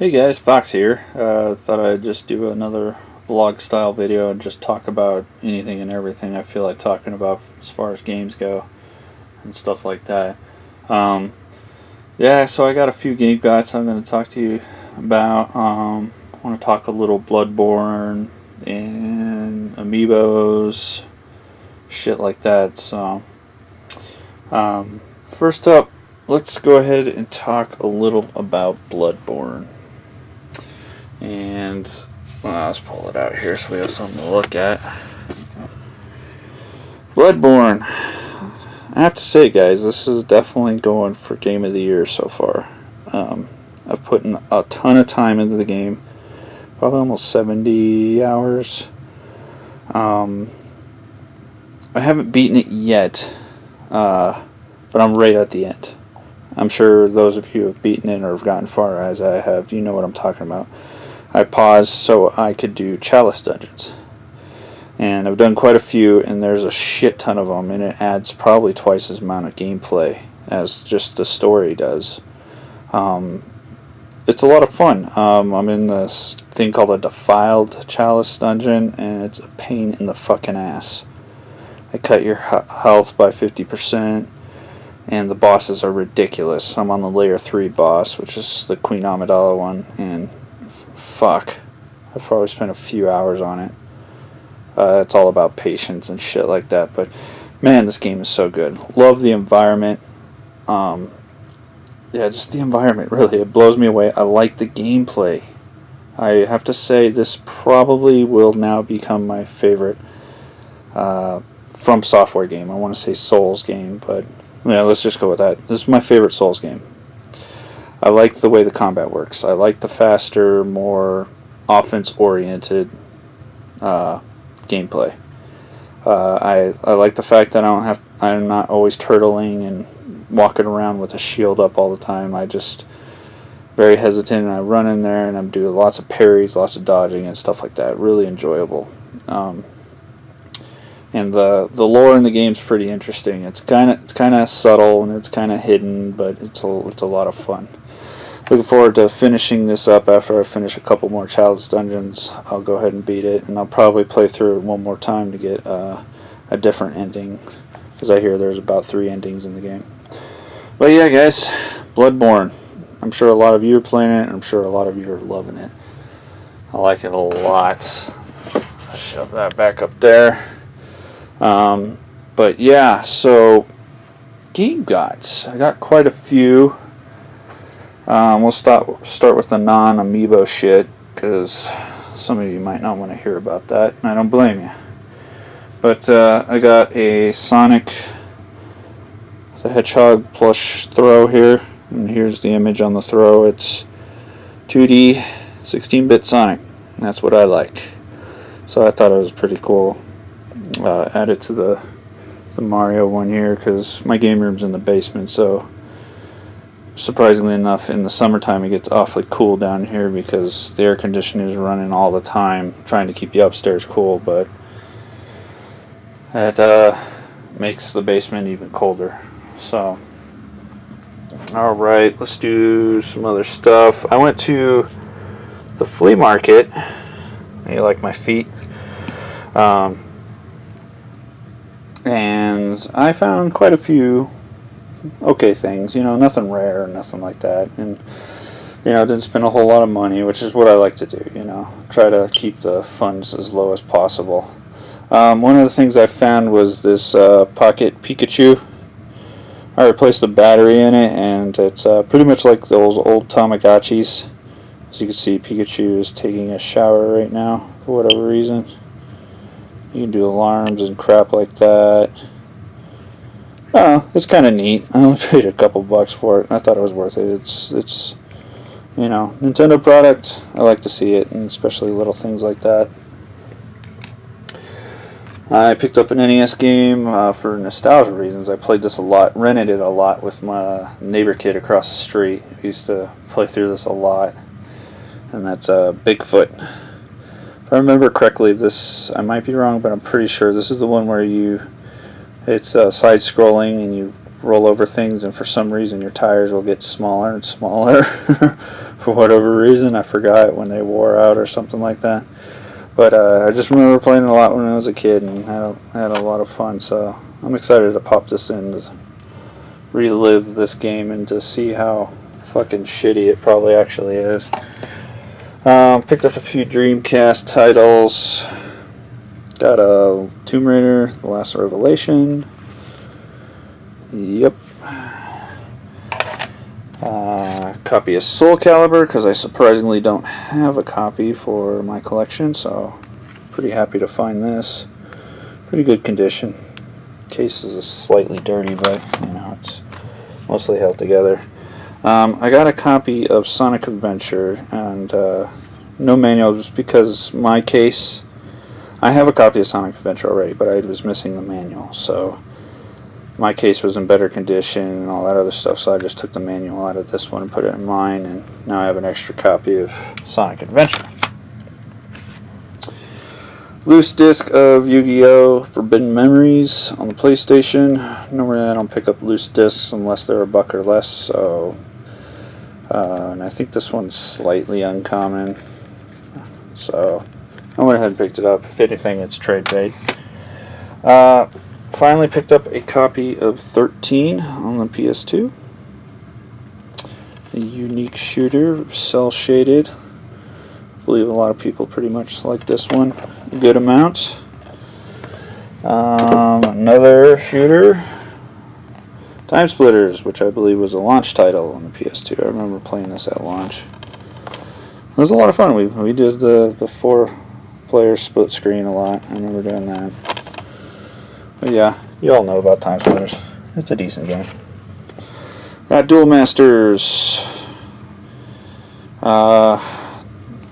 Hey guys, Fox here. Thought I'd just do another vlog style video and just talk about anything and everything I feel like talking about as far as games go and stuff like that. Yeah, so I got a few game guides I'm going to talk to you about. I want to talk a little Bloodborne and Amiibos, shit like that. So, first up, let's go ahead and talk a little about Bloodborne. And let's pull it out here so we have something to look at. Bloodborne. I have to say, guys, this is definitely going for Game of the Year so far. I've put in a ton of time into the game. Probably almost 70 hours. I haven't beaten it yet, but I'm right at the end. I'm sure those of you who have beaten it or have gotten far as I have, you know what I'm talking about. I paused so I could do chalice dungeons, and I've done quite a few, and there's a shit ton of them, and it adds probably twice as amount of gameplay as just the story does. It's a lot of fun. I'm in this thing called a defiled chalice dungeon, and it's a pain in the fucking ass. They cut your health by 50%, and the bosses are ridiculous. I'm on the layer 3 boss, which is the Queen Amidala one, and fuck, I've probably spent a few hours on it. It's all about patience and shit like that, but man, this game is so good. Love the environment. Yeah, just the environment, really, it blows me away. I like the gameplay. I have to say, this probably will now become my favorite From Software game. I want to say Souls game, but yeah, let's just go with that. This is my favorite Souls game. I like the way the combat works. I like the faster, more offense-oriented gameplay. I like the fact that I'm not always turtling and walking around with a shield up all the time. I just very hesitant, and I run in there and I'm doing lots of parries, lots of dodging and stuff like that. Really enjoyable. And the lore in the game's pretty interesting. It's kind of subtle and it's kind of hidden, but it's a lot of fun. Looking forward to finishing this up. After I finish a couple more chalice dungeons, I'll go ahead and beat it, and I'll probably play through it one more time to get a different ending, because I hear there's about 3 endings in the game. But yeah, guys, Bloodborne. I'm sure a lot of you are playing it, and I'm sure a lot of you are loving it. I like it a lot. Shove that back up there. But yeah, so game guides. I got quite a few. We'll start with the non-Amiibo shit, because some of you might not want to hear about that, and I don't blame you. But I got a Sonic the Hedgehog plush throw here, and here's the image on the throw. It's 2D 16-bit Sonic, and that's what I like. So I thought it was pretty cool. Added to the Mario one here, because my game room's in the basement, so surprisingly enough, in the summertime it gets awfully cool down here because the air conditioning is running all the time, trying to keep the upstairs cool, but it makes the basement even colder. So, alright, let's do some other stuff. I went to the flea market. You like my feet? And I found quite a few okay things, nothing rare or nothing like that, and didn't spend a whole lot of money, which is what I like to do. Try to keep the funds as low as possible. One of the things I found was this pocket Pikachu. I replaced the battery in it, and it's pretty much like those old Tamagotchis. As you can see, Pikachu is taking a shower right now for whatever reason. You can do alarms and crap like that. Oh, it's kind of neat. I only paid a couple bucks for it. I thought it was worth it. It's Nintendo product. I like to see it, and especially little things like that. I picked up an NES game for nostalgia reasons. I played this a lot, rented it a lot with my neighbor kid across the street. We used to play through this a lot, and that's Bigfoot. If I remember correctly, I might be wrong, but I'm pretty sure this is the one where it's side-scrolling and you roll over things, and for some reason your tires will get smaller and smaller for whatever reason. I forgot when they wore out or something like that. But I just remember playing it a lot when I was a kid and had a lot of fun. So I'm excited to pop this in to relive this game and to see how fucking shitty it probably actually is. Picked up a few Dreamcast titles. Got a Tomb Raider, The Last Revelation. Yep. Copy of Soulcalibur, because I surprisingly don't have a copy for my collection, so pretty happy to find this. Pretty good condition. Case is slightly dirty, but you know, it's mostly held together. I got a copy of Sonic Adventure, and no manual, just because my case, I have a copy of Sonic Adventure already, but I was missing the manual, so my case was in better condition and all that other stuff, so I just took the manual out of this one and put it in mine, and now I have an extra copy of Sonic Adventure. Loose disc of YuGiOh Forbidden Memories on the PlayStation. Normally I don't pick up loose discs unless they're $1 or less, so and I think this one's slightly uncommon, so I went ahead and picked it up. If anything, it's trade bait. Finally picked up a copy of 13 on the PS2. A unique shooter, cell shaded. I believe a lot of people pretty much like this one a good amount. Another shooter, Timesplitters, which I believe was a launch title on the PS2. I remember playing this at launch. It was a lot of fun. We did the 4-player split screen a lot. I remember doing that. But yeah, you all know about Timesplitters. It's a decent game. Got Duel Masters. Don't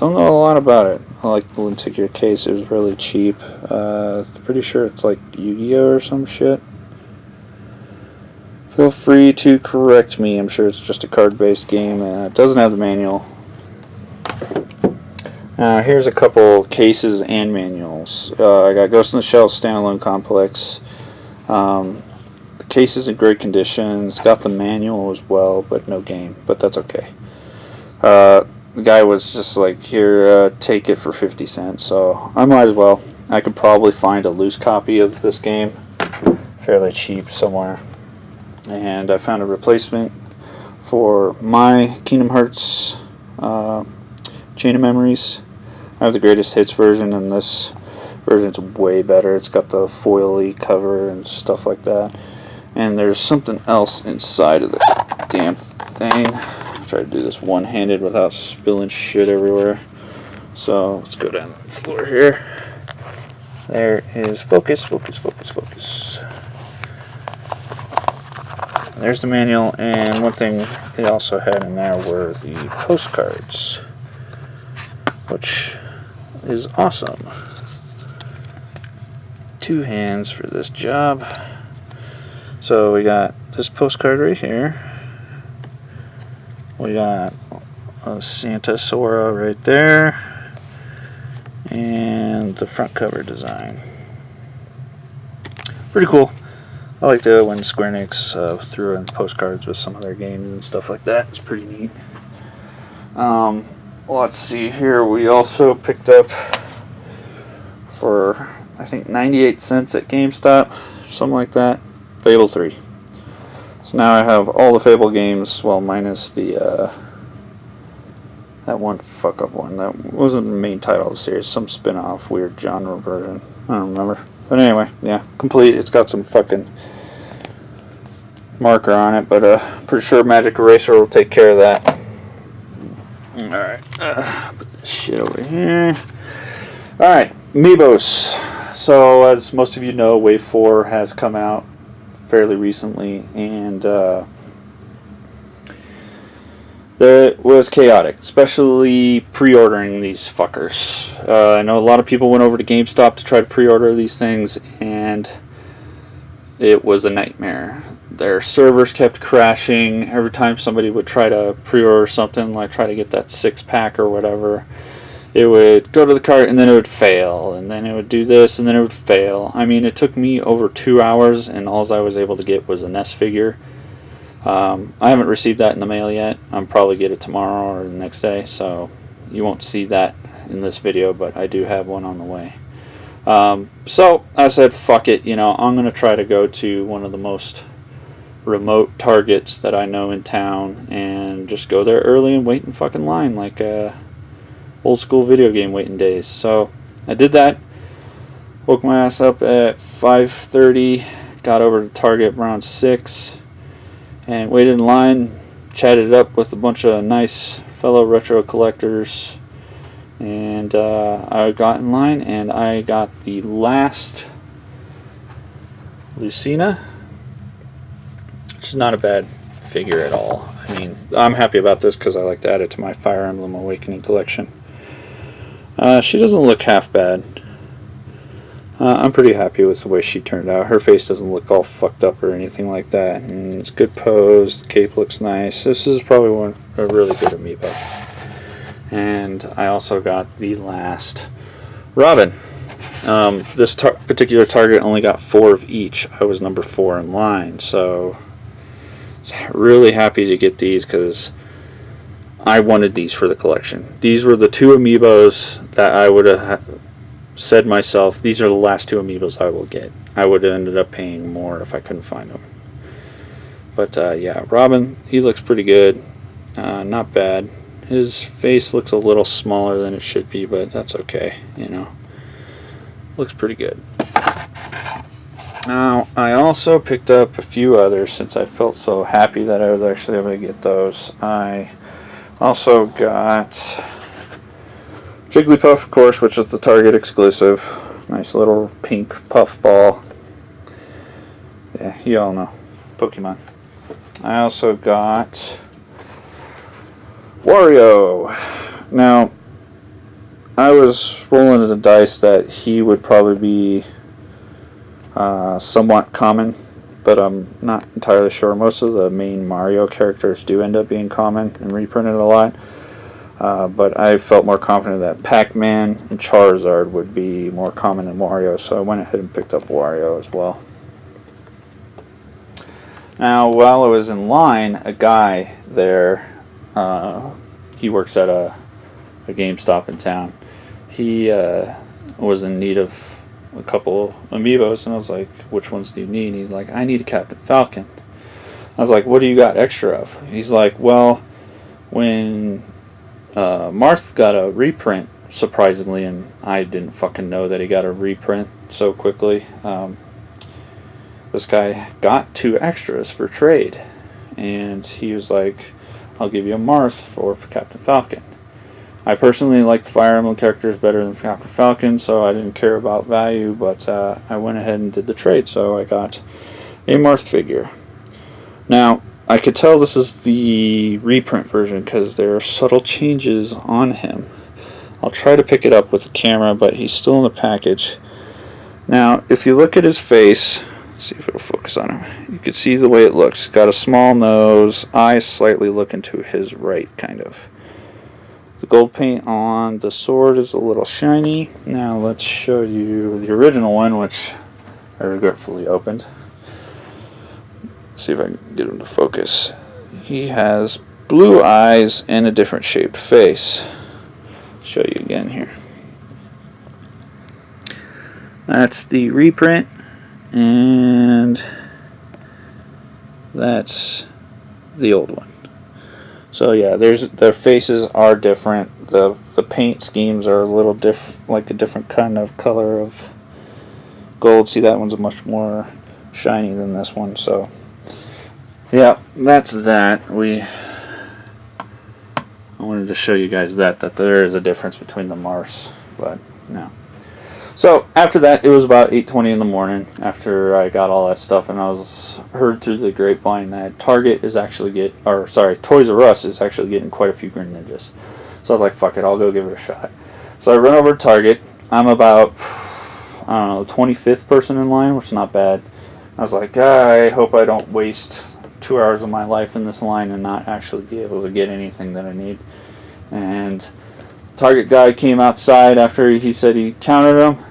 know a lot about it. I like the lenticular case. It was really cheap. Pretty sure it's like YuGiOh or some shit. Feel free to correct me. I'm sure it's just a card-based game. It doesn't have the manual. Here's a couple cases and manuals. I got Ghost in the Shell Standalone Complex. The case is in great condition. It's got the manual as well, but no game. But that's okay. The guy was just like, here, take it for 50 cents. So I might as well. I could probably find a loose copy of this game fairly cheap somewhere. And I found a replacement for my Kingdom Hearts Chain of Memories. I have the Greatest Hits version, and this version's way better. It's got the foily cover and stuff like that. And there's something else inside of the damn thing. I'll try to do this one-handed without spilling shit everywhere. So let's go down the floor here. There is focus, focus, focus, focus. There's the manual, and one thing they also had in there were the postcards, which is awesome. 2 hands for this job. So we got this postcard right here. We got a Santa Sora right there, and the front cover design. Pretty cool. I like to when Square Enix threw in postcards with some of their games and stuff like that. It's pretty neat. Let's see here. We also picked up for, I think, 98 cents at GameStop, something like that, Fable 3. So now I have all the Fable games, well, minus the that one fuck-up one. That wasn't the main title of the series. Some spin-off, weird genre version. I don't remember. But anyway, yeah, complete. It's got some fucking marker on it, but pretty sure Magic Eraser will take care of that. Alright, put this shit over here. Alright, Amiibos. So, as most of you know, Wave 4 has come out fairly recently, and it was chaotic, especially pre-ordering these fuckers. I know a lot of people went over to GameStop to try to pre-order these things, and it was a nightmare. Their servers kept crashing every time somebody would try to pre-order something, like try to get that 6-pack or whatever. It would go to the cart and then it would fail, and then it would do this and then it would fail. I mean, it took me over 2 hours, and all I was able to get was a NES figure. I haven't received that in the mail yet. I'll probably get it tomorrow or the next day, so you won't see that in this video, but I do have one on the way. So I said, fuck it, I'm going to try to go to one of the most remote Targets that I know in town and just go there early and wait in fucking line like old school video game waiting days. So I did that. Woke my ass up at 5:30, got over to Target around 6, and waited in line, chatted up with a bunch of nice fellow retro collectors, and I got in line and I got the last Lucina, which is not a bad figure at all. I mean, I'm happy about this because I like to add it to my Fire Emblem Awakening collection. She doesn't look half bad. I'm pretty happy with the way she turned out. Her face doesn't look all fucked up or anything like that. And it's good pose. The cape looks nice. This is probably a really good amiibo. And I also got the last Robin. This particular Target only got 4 of each. I was number 4 in line. So I was really happy to get these because I wanted these for the collection. These were the 2 amiibos that I would have said myself, these are the last 2 amiibos I will get. I would have ended up paying more if I couldn't find them. But yeah, Robin, he looks pretty good. Not bad. His face looks a little smaller than it should be, but that's okay, Looks pretty good. Now, I also picked up a few others since I felt so happy that I was actually able to get those. I also got Jigglypuff, of course, which is the Target exclusive. Nice little pink puff ball. Yeah, you all know. Pokemon. I also got Wario. Now, I was rolling the dice that he would probably be somewhat common, but I'm not entirely sure. Most of the main Mario characters do end up being common and reprinted a lot. But I felt more confident that Pac-Man and Charizard would be more common than Wario, so I went ahead and picked up Wario as well. Now, while I was in line, a guy there, he works at a GameStop in town. He was in need of a couple Amiibos, and I was like, which ones do you need? And he's like, I need a Captain Falcon. I was like, what do you got extra of? He's like, well, when Marth got a reprint, surprisingly, and I didn't fucking know that he got a reprint so quickly. This guy got 2 extras for trade, and he was like, I'll give you a Marth for Captain Falcon. I personally liked Fire Emblem characters better than Captain Falcon, so I didn't care about value, but I went ahead and did the trade, so I got a Marth figure. Now, I could tell this is the reprint version because there are subtle changes on him. I'll try to pick it up with the camera, but he's still in the package. Now, if you look at his face, see if it'll focus on him. You can see the way it looks. He's got a small nose, eyes slightly looking to his right, kind of. The gold paint on the sword is a little shiny. Now let's show you the original one, which I regretfully opened. See if I can get him to focus. He has blue eyes and a different shaped face. I'll show you again here. That's the reprint, and that's the old one. So yeah, their faces are different. The paint schemes are a little like a different kind of color of gold. See, that one's much more shiny than this one. So yeah, that's that. I wanted to show you guys that there is a difference between the Mars, but no. So after that, it was about 8:20 in the morning after I got all that stuff, and I was heard through the grapevine that Toys R Us is actually getting quite a few Greninjas. So I was like, fuck it, I'll go give it a shot. So I run over to Target. I'm about, 25th person in line, which is not bad. I was like, I hope I don't waste 2 hours of my life in this line and not actually be able to get anything that I need. And Target guy came outside after he said he counted them.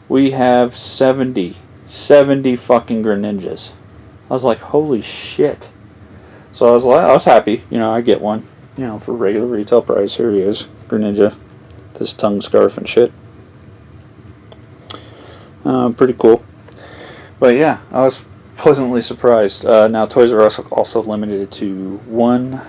We have 70 fucking Greninjas. I was like, holy shit. So I was happy. You know, I get one. You know, for regular retail price. Here he is, Greninja. This tongue scarf and shit. Pretty cool. But yeah, I was pleasantly surprised. Now Toys R Us also limited it to one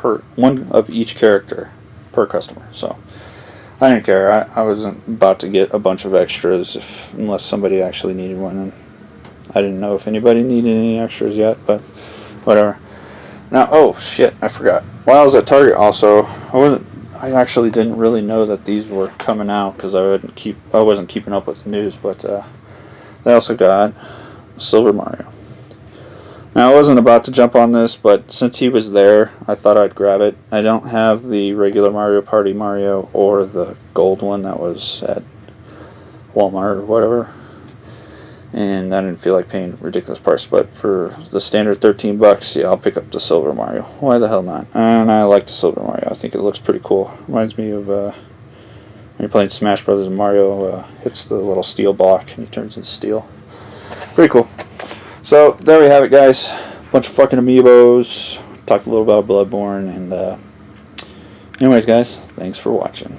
of each character per customer. So I didn't care. I wasn't about to get a bunch of extras unless somebody actually needed one. And I didn't know if anybody needed any extras yet, but whatever. Now, oh shit, I forgot. While I was at Target, also, I actually didn't really know that these were coming out because I wasn't keeping up with the news. But they also got Silver Mario. Now, I wasn't about to jump on this, but since he was there, I thought I'd grab it. I don't have the regular Mario Party Mario or the gold one that was at Walmart or whatever. And I didn't feel like paying a ridiculous price, but for the standard $13, yeah, I'll pick up the Silver Mario. Why the hell not? And I like the Silver Mario. I think it looks pretty cool. Reminds me of when you're playing Smash Brothers and Mario hits the little steel block and he turns into steel. Pretty cool. So, there we have it, guys. Bunch of fucking Amiibos. Talked a little about Bloodborne. And anyways, guys, thanks for watching.